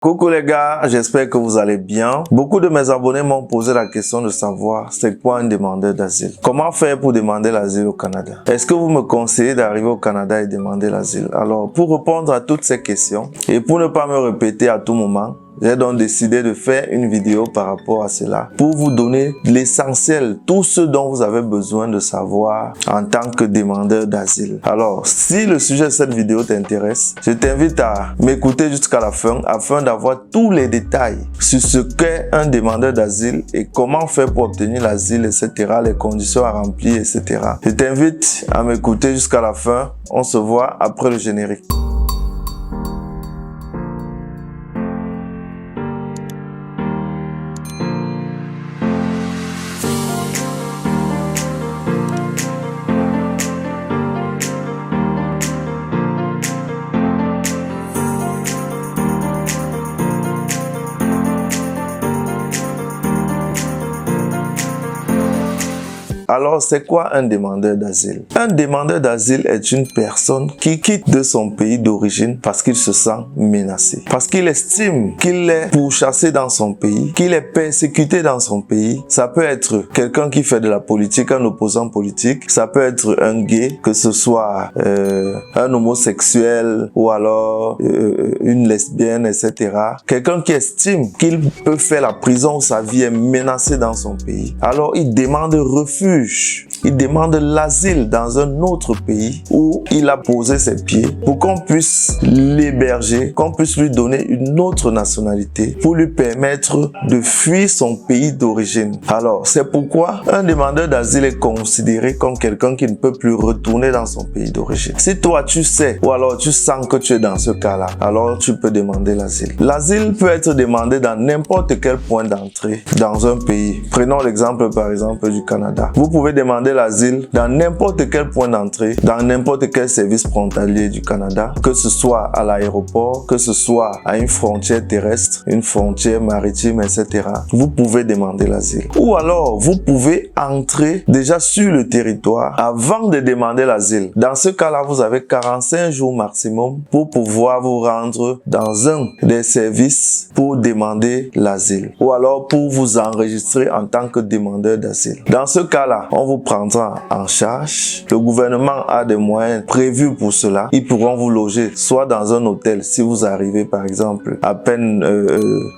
Coucou les gars, j'espère que vous allez bien. Beaucoup de mes abonnés m'ont posé la question de savoir c'est quoi un demandeur d'asile. Comment faire pour demander l'asile au Canada? Est-ce que vous me conseillez d'arriver au Canada et demander l'asile? Alors, pour répondre à toutes ces questions et pour ne pas me répéter à tout moment, j'ai donc décidé de faire une vidéo par rapport à cela pour vous donner l'essentiel, tout ce dont vous avez besoin de savoir en tant que demandeur d'asile. Alors, si le sujet de cette vidéo t'intéresse, je t'invite à m'écouter jusqu'à la fin afin d'avoir tous les détails sur ce qu'est un demandeur d'asile et comment faire pour obtenir l'asile, etc., les conditions à remplir, etc. Je t'invite à m'écouter jusqu'à la fin. On se voit après le générique. Alors, c'est quoi un demandeur d'asile? Un demandeur d'asile est une personne qui quitte de son pays d'origine parce qu'il se sent menacé. Parce qu'il estime qu'il est pourchassé dans son pays, qu'il est persécuté dans son pays. Ça peut être quelqu'un qui fait de la politique, un opposant politique. Ça peut être un gay, que ce soit un homosexuel ou alors une lesbienne, etc. Quelqu'un qui estime qu'il peut faire la prison ou sa vie est menacée dans son pays. Alors, il demande refuge. Il demande l'asile dans un autre pays où il a posé ses pieds pour qu'on puisse l'héberger, qu'on puisse lui donner une autre nationalité pour lui permettre de fuir son pays d'origine. Alors, c'est pourquoi un demandeur d'asile est considéré comme quelqu'un qui ne peut plus retourner dans son pays d'origine. Si toi, tu sais ou alors tu sens que tu es dans ce cas-là, alors tu peux demander l'asile. L'asile peut être demandé dans n'importe quel point d'entrée dans un pays. Prenons l'exemple par exemple du Canada. Vous pouvez demander l'asile dans n'importe quel point d'entrée, dans n'importe quel service frontalier du Canada, que ce soit à l'aéroport, que ce soit à une frontière terrestre, une frontière maritime, etc. Vous pouvez demander l'asile. Ou alors, vous pouvez entrer déjà sur le territoire avant de demander l'asile. Dans ce cas-là, vous avez 45 jours maximum pour pouvoir vous rendre dans un des services pour demander l'asile. Ou alors pour vous enregistrer en tant que demandeur d'asile. Dans ce cas-là, on vous prendra en charge. Le gouvernement a des moyens prévus pour cela. Ils pourront vous loger soit dans un hôtel si vous arrivez par exemple à peine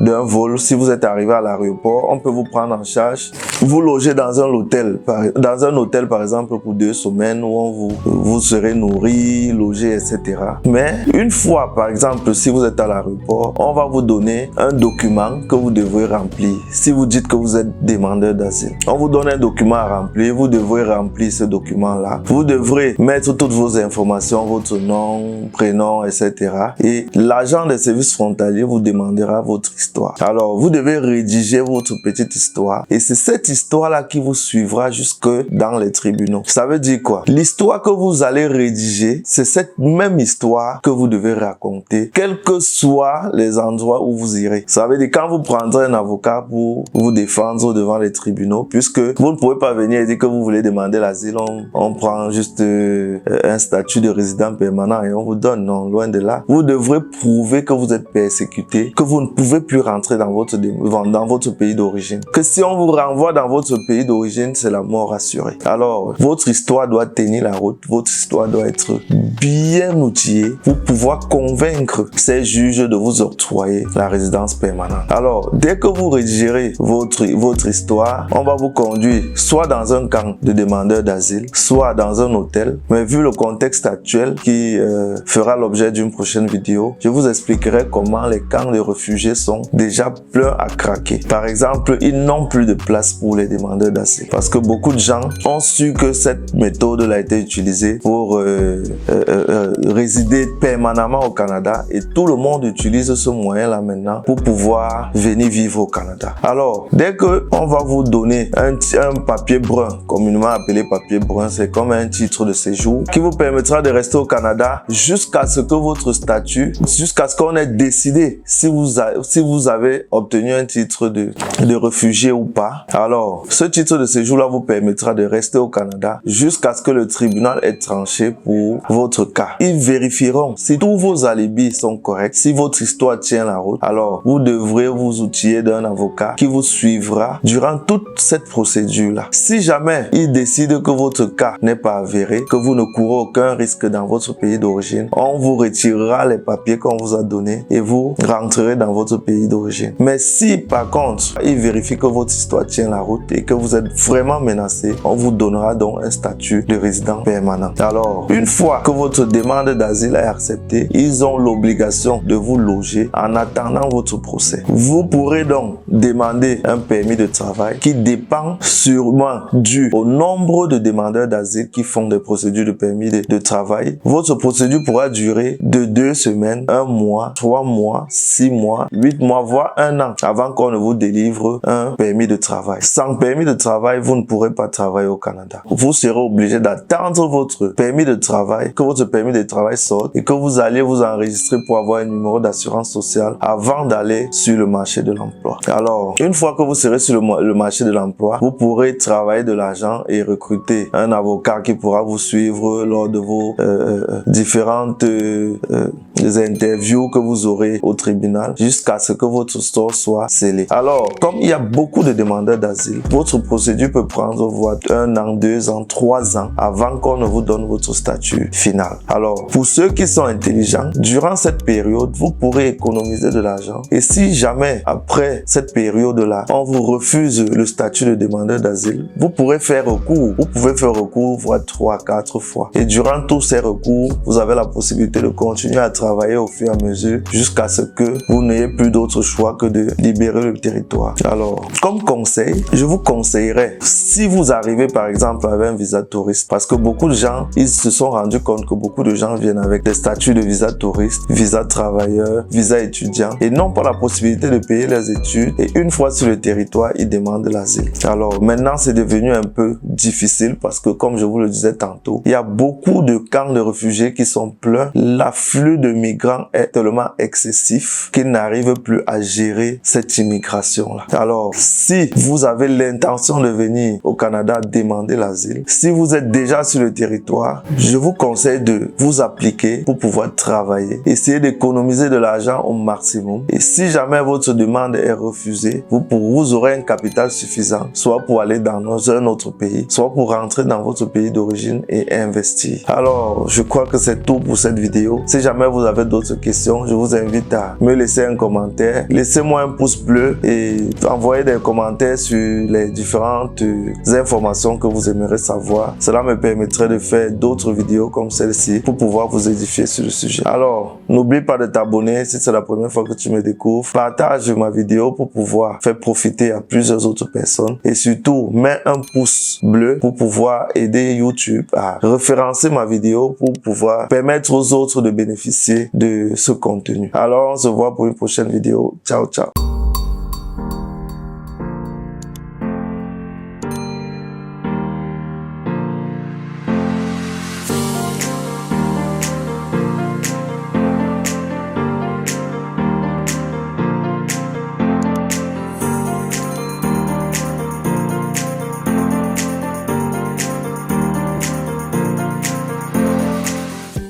d'un vol. Si vous êtes arrivé à l'aéroport, on peut vous prendre en charge. Vous loger dans un hôtel par exemple pour 2 semaines où vous serez nourri, logé, etc. Mais une fois par exemple si vous êtes à l'aéroport, on va vous donner un document que vous devrez remplir. Si vous dites que vous êtes demandeur d'asile, on vous donne un document à remplir. Vous devrez remplir ce document-là. Vous devrez mettre toutes vos informations, votre nom, prénom, etc. Et l'agent des services frontaliers vous demandera votre histoire. Alors, vous devez rédiger votre petite histoire. Et c'est cette histoire-là qui vous suivra jusque dans les tribunaux. Ça veut dire quoi? L'histoire que vous allez rédiger, c'est cette même histoire que vous devez raconter, quels que soient les endroits où vous irez. Ça veut dire quand vous prendrez un avocat pour vous défendre devant les tribunaux, puisque vous ne pouvez pas venir et dire que vous voulez demander l'asile, on prend juste un statut de résident permanent et on vous donne. Non, loin de là. Vous devrez prouver que vous êtes persécuté, que vous ne pouvez plus rentrer dans votre pays d'origine. Que si on vous renvoie dans votre pays d'origine, c'est la mort assurée. Alors, votre histoire doit tenir la route, votre histoire doit être bien outillée pour pouvoir convaincre ces juges de vous octroyer la résidence permanente. Alors, dès que vous rédigerez votre histoire, on va vous conduire soit dans un camp de demandeurs d'asile, soit dans un hôtel. Mais vu le contexte actuel qui fera l'objet d'une prochaine vidéo, je vous expliquerai comment les camps de réfugiés sont déjà pleins à craquer. Par exemple, ils n'ont plus de place pour les demandeurs d'asile parce que beaucoup de gens ont su que cette méthode a été utilisée pour résider permanemment au Canada et tout le monde utilise ce moyen-là maintenant pour pouvoir venir vivre au Canada. Alors, dès que on va vous donner un papier brun, communément appelé papier brun, c'est comme un titre de séjour qui vous permettra de rester au Canada jusqu'à ce que votre statut, jusqu'à ce qu'on ait décidé si vous avez obtenu un titre de réfugié ou pas. Alors, ce titre de séjour-là vous permettra de rester au Canada jusqu'à ce que le tribunal ait tranché pour votre cas. Ils vérifieront si tous vos alibis sont corrects, si votre histoire tient la route. Alors, vous devrez vous outiller d'un avocat qui vous suivra durant toute cette procédure-là. Si jamais il décide que votre cas n'est pas avéré, que vous ne courez aucun risque dans votre pays d'origine, on vous retirera les papiers qu'on vous a donnés et vous rentrerez dans votre pays d'origine. Mais si par contre, il vérifie que votre histoire tient la route et que vous êtes vraiment menacé, on vous donnera donc un statut de résident permanent. Alors, une fois que votre demande d'asile est acceptée, ils ont l'obligation de vous loger en attendant votre procès. Vous pourrez donc demander un permis de travail qui dépend sûrement dû au nombre de demandeurs d'asile qui font des procédures de permis de travail. Votre procédure pourra durer de 2 semaines, 1 mois, 3 mois, 6 mois, 8 mois, voire 1 an avant qu'on ne vous délivre un permis de travail. Sans permis de travail, vous ne pourrez pas travailler au Canada. Vous serez obligé d'attendre votre permis de travail, que votre permis de travail sorte et que vous allez vous enregistrer pour avoir un numéro d'assurance sociale avant d'aller sur le marché de l'emploi. Alors, une fois que vous serez sur le marché de l'emploi, vous pourrez travailler de l'argent et recruter un avocat qui pourra vous suivre lors de vos différentes interviews que vous aurez au tribunal jusqu'à ce que votre sort soit scellé. Alors, comme il y a beaucoup de demandeurs d'asile, votre procédure peut prendre voire 1 an, 2 ans, 3 ans avant qu'on ne vous donne votre statut final. Alors, pour ceux qui sont intelligents, durant cette période, vous pourrez économiser de l'argent. Et si jamais, après cette période-là, on vous refuse le statut de demandeur d'asile, vous pourrez faire recours. Vous pouvez faire recours voire 3, 4 fois. Et durant tous ces recours, vous avez la possibilité de continuer à travailler au fur et à mesure jusqu'à ce que vous n'ayez plus d'autre choix que de libérer le territoire. Alors, comme conseil, je vous conseillerais, si vous arrivez par exemple avec un visa touriste, parce que beaucoup de gens, ils se sont rendus compte que beaucoup de gens viennent avec des statuts de visa touriste, visa travailleur, visa étudiant, et n'ont pas la possibilité de payer leurs études, et une fois sur le territoire, ils demandent l'asile. Alors, maintenant, c'est devenu un peu difficile parce que, comme je vous le disais tantôt, il y a beaucoup de camps de réfugiés qui sont pleins. L'afflux de migrants est tellement excessif qu'ils n'arrivent plus à gérer cette immigration-là. Alors, si vous avez l'intention de venir au Canada demander l'asile, si vous êtes déjà sur le territoire, je vous conseille de vous appliquer pour pouvoir travailler. Essayez d'économiser de l'argent au maximum. Et si jamais votre demande est refusée, vous aurez un capital suffisant, soit pour aller dans un autre pays, soit pour rentrer dans votre pays d'origine et investir. Alors, je crois que c'est tout pour cette vidéo. Si jamais vous avez d'autres questions, je vous invite à me laisser un commentaire. Laissez-moi un pouce bleu et envoyez des commentaires sur les différentes informations que vous aimeriez savoir. Cela me permettrait de faire d'autres vidéos comme celle-ci pour pouvoir vous édifier sur le sujet. Alors, n'oublie pas de t'abonner si c'est la première fois que tu me découvres. Partage ma vidéo pour pouvoir faire profiter à plusieurs autres personnes. Et surtout, mets un pouce bleu pour pouvoir aider YouTube à référencer ma vidéo pour pouvoir permettre aux autres de bénéficier de ce contenu. Alors, on se voit pour une prochaine vidéo. Ciao, ciao.